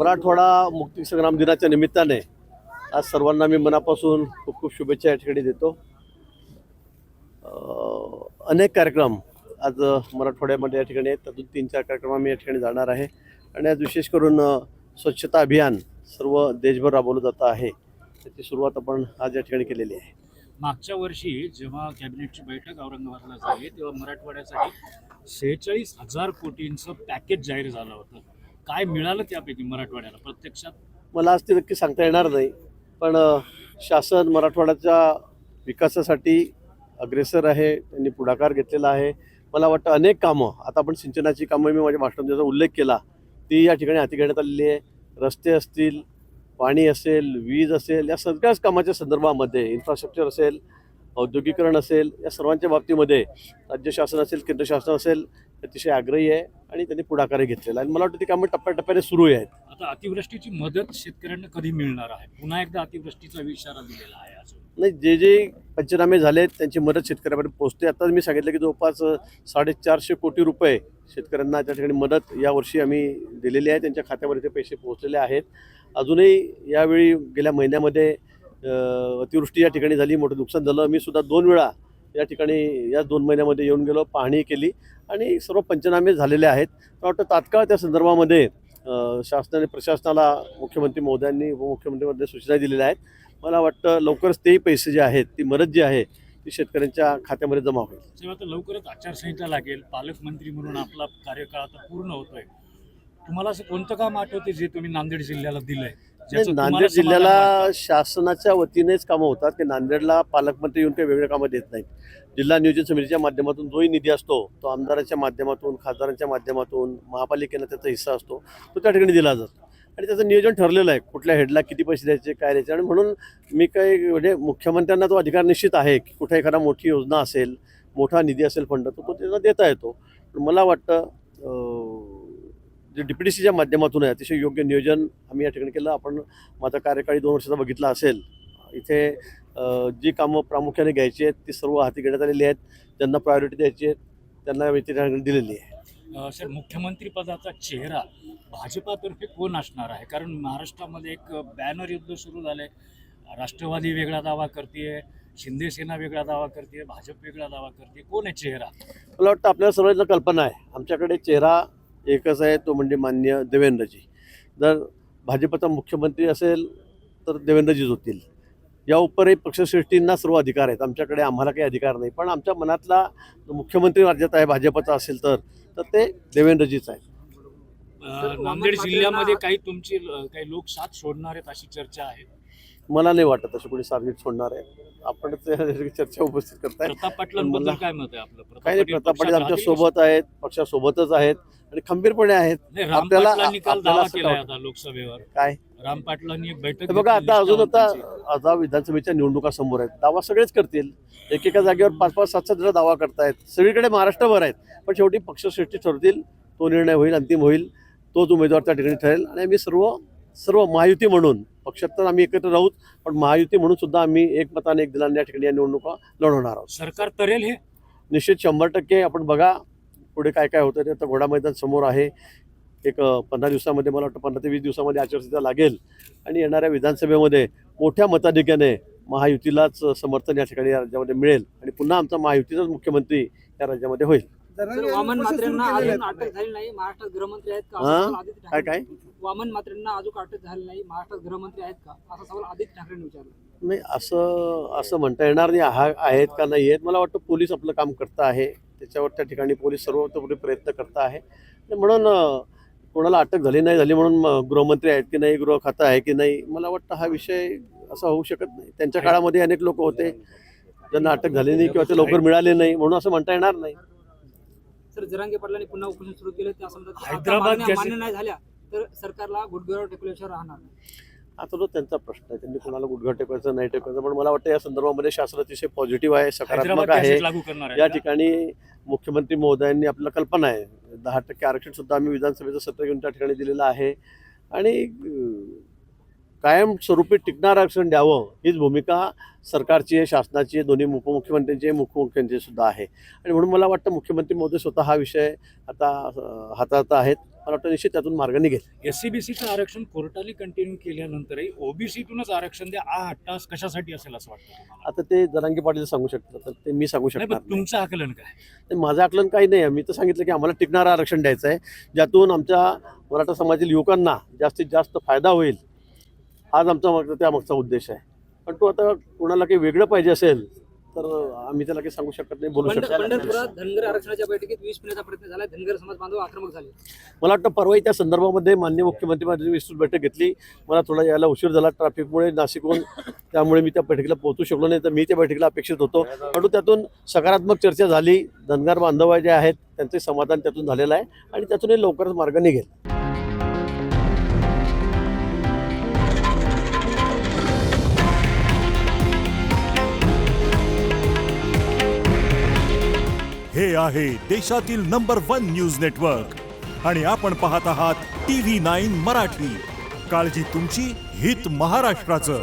मराठवाडा मुक्तीसंग्राम दिनाच्या निमित्ताने आज सर्वांना मी मनापासून खूप खूप शुभेच्छा या ठिकाणी देतो. अनेक कार्यक्रम आज मराठवाड्यामध्ये या ठिकाणी आहेत. त्यातून 3-4 कार्यक्रम आम्ही या ठिकाणी जाणार आहे आणि आज विशेष करून स्वच्छता अभियान सर्व देशभर राबवलं जातं आहे. त्याची सुरुवात आपण आज या ठिकाणी केलेली आहे. मागच्या वर्षी जेव्हा कॅबिनेटची बैठक औरंगाबादला झाली तेव्हा मराठवाड्यासाठी 46,000 कोटींचं पॅकेज जाहीर झालं होतं. काय मिळालं त्यापैकी मराठवाड्याला प्रत्यक्षात? मला आज ते नक्की सांगता येणार नाही, पण शासन मराठवाड्याच्या विकासासाठी अग्रेसर आहे. त्यांनी पुढाकार घेतलेला आहे. मला वाटतं अनेक कामं, आता आपण सिंचनाची कामं मी माझ्या भाषणात ज्याचा उल्लेख केला ती या ठिकाणी हाती घेण्यात आलेली आहे. रस्ते असतील, पाणी असेल, वीज असेल, या सगळ्याच कामाच्या संदर्भामध्ये इन्फ्रास्ट्रक्चर असेल, औद्योगिकरण असेल, या सर्वांच्या बाबतीमध्ये राज्य शासन असेल, केंद्र शासन असेल, अतिशय आग्रही आहे आणि त्यांनी पुढाकारही घेतलेला आहे. मला वाटतं ती कामं टप्प्याटप्प्याने सुरू आहेत. आता अतिवृष्टीची मदत शेतकऱ्यांना कधी मिळणार आहे? पुन्हा एकदा अतिवृष्टीचा इशारा दिलेला आहे अजून नाही, जे पंचनामे झालेत त्यांची मदत शेतकऱ्यापर्यंत पोहोचते. आता मी सांगितलं की जवळपास 450 कोटी रुपये शेतकऱ्यांना त्या ठिकाणी मदत यावर्षी आम्ही दिलेली आहे. त्यांच्या खात्यामध्ये ते पैसे पोहोचलेले आहेत. अजूनही यावेळी गेल्या महिन्यामध्ये अतिवृष्टी या ठिकाणी झाली, मोठं नुकसान झालं. मी सुद्धा 2 वेळा या ठिकाणी या 2 महिन्यामध्ये येऊन गेलो, पाहणी केली आणि सर्व पंचनामे झालेले आहेत. मला वाटतं तात्काळ त्या संदर्भामध्ये शासनाने प्रशासनाला मुख्यमंत्री महोदयांनी उपमुख्यमंत्री महोदयांनी सूचना दिलेल्या आहेत. मला वाटतं लवकरच तेही पैसे जे आहेत, ती मदत जी आहे ती शेतकऱ्यांच्या खात्यामध्ये जमा होईल. तेव्हा आता लवकरच आचारसंहिता लागेल. पालकमंत्री म्हणून आपला कार्यकाळ आता पूर्ण होतोय. तुम्हाला असं कोणतं काम आठवते जे तुम्ही नांदेड जिल्ह्याला दिलंय? नांदेड जिल्ह्याला शासनाच्या वतीनेच कामं होतात की नांदेडला पालकमंत्री येऊन काही वेगळे कामं देत नाहीत. जिल्हा नियोजन समितीच्या माध्यमातून जोही निधी असतो तो आमदारांच्या माध्यमातून, खासदारांच्या माध्यमातून, महापालिकेला त्याचा हिस्सा असतो तो त्या ठिकाणी दिला जातो आणि त्याचं नियोजन ठरलेलं आहे कुठल्या हेडला किती पैसे द्यायचे, काय द्यायचे. आणि म्हणून मी काही म्हणजे मुख्यमंत्र्यांना तो अधिकार निश्चित आहे की कुठे एखादा मोठी योजना असेल, मोठा निधी असेल, फंड तो त्यांना देता येतो. पण मला वाटतं जे DPDCच्या माध्यमातून आहे अतिशय योग्य नियोजन आम्ही या ठिकाणी केलं. आपण माझा कार्यकाळी 2 वर्षाचा बघितला असेल. इथे जी कामं प्रामुख्याने घ्यायची आहेत ती सर्व हाती घेण्यात आलेली आहेत. ज्यांना प्रायोरिटी द्यायची आहे त्यांना व्यक्ती दिलेली आहे. सर, मुख्यमंत्री पदाचा चेहरा भाजपातर्फे कोण असणार आहे? कारण महाराष्ट्रामध्ये एक बॅनर युद्ध सुरू झालंय. राष्ट्रवादी वेगळा दावा करते, शिंदे सेना वेगळा दावा करते, भाजप वेगळा दावा करते. कोण आहे चेहरा? मला वाटतं आपल्याला सर्वांना कल्पना आहे. आमच्याकडे चेहरा एकच आहे, तो म्हणजे माननीय देवेंद्रजी. जर भाजपचा मुख्यमंत्री असेल तर देवेंद्रजीच होतील. या उपरही पक्षश्रेष्ठींना सर्व अधिकार आहेत. आमच्याकडे आम्हाला काही अधिकार नाही. पण आमच्या मनातला मुख्यमंत्री राज्यात आहे भाजपचा असेल तर ते देवेंद्रजीच आहे. नांदेड जिल्ह्यामध्ये काही लोक साथ सोडणार आहेत अशी चर्चा आहे. मला नाही वाटत अशी कोणी सार्वजनिक सोडणार आहे. आपण चर्चा उपस्थित करताय. प्रताप पाटलांबद्दल काय मत आहे आपलं? काही नाही, प्रताप पाटील आमच्या सोबत आहेत, पक्षासोबतच आहेत आणि खंबीरपणे आहेत. आपल्याला निकाल दावा केलाय आता लोकसभेवर. काय राम पाटलांनी एक बैठक बघा, आता विधानसभेच्या निवडणुका समोर आहेत. दावा सगळेच करतील. एकेका जागेवर 5-5, 7-7 जण दावा करतायत. सगळीकडे महाराष्ट्रभर आहेत. पण शेवटी पक्षश्रेष्ठी ठरतील, तो निर्णय होईल, अंतिम होईल, तोच उमेदवार त्या ठिकाणी ठरेल. आणि आम्ही सर्व महायुती म्हणून, पक्षात तर आम्ही एकत्र राहूत, पण महायुती म्हणून सुद्धा आम्ही एकमताने एक दिलाने या ठिकाणी या निवडणुका लढवणार आहोत. सरकार तरेल हे निश्चित 100%. आपण बघा पुढे काय काय होतं ते. आता घोडा मैदान समोर आहे. एक 15 दिवसामध्ये, मला वाटतं 15 ते 20 दिवसामध्ये आचारसंहिता लागेल आणि येणाऱ्या विधानसभेमध्ये मोठ्या मताधिक्याने महायुतीलाच समर्थन या ठिकाणी या राज्यामध्ये मिळेल आणि पुन्हा आमचा महायुतीचाच मुख्यमंत्री या राज्यामध्ये होईल. वामन म्हात्रेंना अजून अटक झाली नाही, महाराष्ट्रात गृहमंत्री आहेत का? काय वामन म्हात्रेंना अजून अटक झाली नाही, महाराष्ट्रात गृहमंत्री आहेत का, असा सवाल आदित्य ठाकरेंनी विचारला. नाही, असं म्हणता येणार नाही. आहेत का नाही आहेत. मला वाटतं पोलीस आपलं काम करत आहे. त्याच्यावर त्या ठिकाणी पोलीस सर्वतोपरी प्रयत्न करत आहे. म्हणून कोणाला अटक झाली नाही झाली म्हणून गृहमंत्री आहेत की नाही, गृह खातं आहे की नाही, मला वाटतं हा विषय असा होऊ शकत नाही. त्यांच्या काळामध्ये अनेक लोक होते ज्यांना अटक झाली नाही किंवा ते लवकर मिळाले नाही, म्हणून असं म्हणता येणार नाही. सर, जरांगे पाटलांनी पुन्हा उपोषण सुरू केलं. त्या समजा हैदराबाद मान्य नाही झाल्या तर सरकारला गुडघ्यावर टेकल्याशिवाय राहणार नाही. आता तो त्यांचा प्रश्न आहे. त्यांनी कोणाला गुडघा टेकायचं नाही टेकायचं. पण मला वाटतं या संदर्भामध्ये शासन अतिशय पॉझिटिव्ह आहे, सकारात्मक आहे. या ठिकाणी मुख्यमंत्री महोदयांनी आपल्याला कल्पना आहे 10% आरक्षण सुद्धा आम्ही विधानसभेचं सत्र घेऊन त्या ठिकाणी दिलेलं आहे आणि कायम स्वरूपी टिकणारं आरक्षण द्यावं हीच भूमिका सरकारची आहे, शासनाची आहे, दोन्ही उपमुख्यमंत्र्यांची आहे, मुख्यमंत्र्यांची सुद्धा आहे. आणि म्हणून मला वाटतं मुख्यमंत्री महोदय स्वतः हा विषय आता हाताळत आहेत मला वाटतं निश्चित त्यातून मार्ग निघेल. SCBCचं आरक्षण कोर्टाने कंटिन्यू केल्यानंतरही ओबीसीतूनच आरक्षण द्या हा हट्टास कशासाठी असेल असं वाटतं तुम्हाला? आता ते जरांगे पाटील सांगू शकतात, तर ते मी सांगू नाही, शकणार पण नाही. तुमचं आकलन काय? ते माझं आकलन काही नाही आहे. मी तर सांगितलं की आम्हाला टिकणारं आरक्षण द्यायचं आहे, ज्यातून आमच्या मराठा समाजातील युवकांना जास्तीत जास्त फायदा होईल. हाच आमचा त्यामागचा उद्देश आहे. पण तो आता कोणाला काही वेगळं पाहिजे असेल तर आम्ही त्याला काही सांगू शकत नाही, बोलू शकत नाही. पंढरपुरात धनगर आरक्षणाच्या बैठकीत विष पिण्याचा प्रयत्न झाला. धनगर समाज बांधव आक्रमक झाले. मला वाटतं परवाही त्या संदर्भामध्ये माननीय मुख्यमंत्री माझी विस्तृत बैठक घेतली. मला थोडा यायला उशीर झाला ट्रॅफिकमुळे नाशिकहून, त्यामुळे मी त्या बैठकीला पोहोचू शकलो नाही. तर मी त्या बैठकीला अपेक्षित होतो, परंतु त्यातून सकारात्मक चर्चा झाली. धनगर बांधव जे आहेत त्यांचे समाधान त्यातून झालेलं आहे आणि त्यातूनही लवकरच मार्ग निघेल. हे आहे देशातील नंबर 1 न्यूज नेटवर्क आणि आपण पाहत आहात TV9 मराठी. काळजी तुमची, हित महाराष्ट्राचं.